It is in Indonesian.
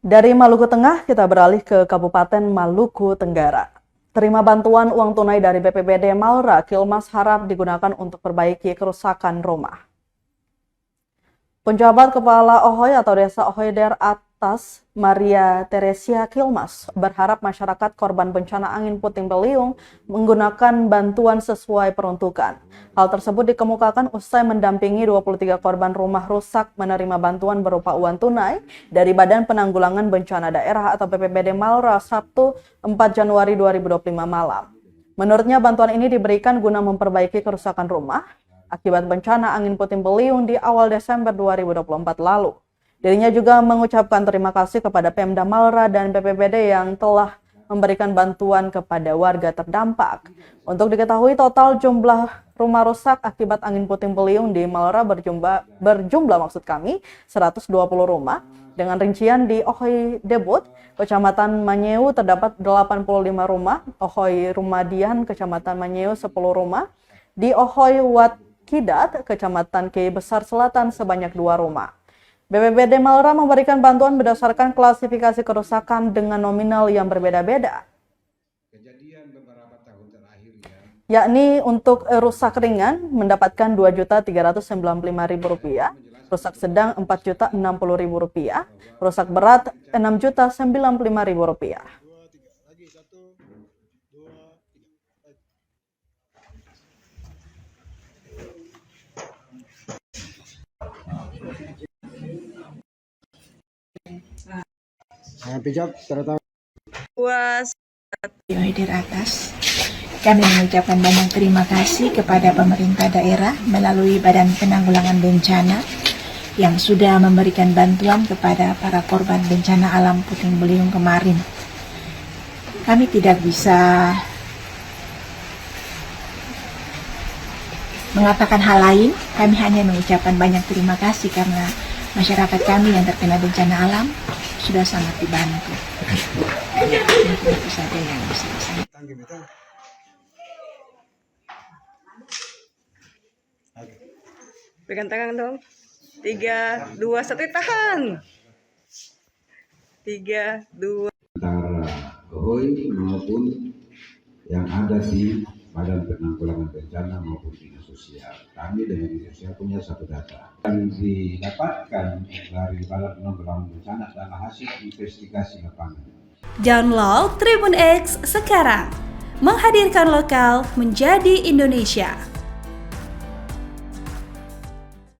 Dari Maluku Tengah, kita beralih ke Kabupaten Maluku Tenggara. Terima bantuan uang tunai dari BPBD Malra, Kilmas harap digunakan untuk perbaiki kerusakan rumah. Penjabat Kepala Ohoy atau Desa Ohoyder Atas, Maria Teresia Kilmas, berharap masyarakat korban bencana angin puting beliung menggunakan bantuan sesuai peruntukan. Hal tersebut dikemukakan usai mendampingi 23 korban rumah rusak menerima bantuan berupa uang tunai dari Badan Penanggulangan Bencana Daerah atau BPBD Malra Sabtu 4 Januari 2025 malam. Menurutnya bantuan ini diberikan guna memperbaiki kerusakan rumah akibat bencana angin puting beliung di awal Desember 2024 lalu. Dirinya juga mengucapkan terima kasih kepada Pemda Malra dan BPBD yang telah memberikan bantuan kepada warga terdampak. Untuk diketahui total jumlah rumah rusak akibat angin puting beliung di Malra berjumlah 120 rumah. Dengan rincian di Ohoy Debut, Kecamatan Manyeu terdapat 85 rumah, Ohoy Rumadian, Kecamatan Manyeu 10 rumah, di Ohoy Wat Kidat, Kecamatan Kei Besar Selatan sebanyak 2 rumah. BPBD Malra memberikan bantuan berdasarkan klasifikasi kerusakan dengan nominal yang berbeda-beda. Kejadian beberapa tahun terakhir yakni untuk rusak ringan mendapatkan Rp2.395.000, rusak sedang Rp4.060.000, rusak berat Rp6.095.000. Ohoyder Atas, kami mengucapkan banyak terima kasih kepada pemerintah daerah melalui Badan Penanggulangan Bencana yang sudah memberikan bantuan kepada para korban bencana alam puting beliung kemarin. Kami tidak bisa mengatakan hal lain, kami hanya mengucapkan banyak terima kasih karena masyarakat kami yang terkena bencana alam sudah sangat dibantu. Itu saja yang bisa saya. Pegang tangan dong. 3, 2, 1, tahan. 3, 2. Antara Ohoy maupun yang ada di Badan Penanggulangan Bencana maupun Dinas Sosial. Kami dengan Dinas Sosial punya satu data yang didapatkan dari Badan Penanggulangan Bencana adalah hasil investigasi lapangan. Download Tribun X sekarang, menghadirkan lokal menjadi Indonesia.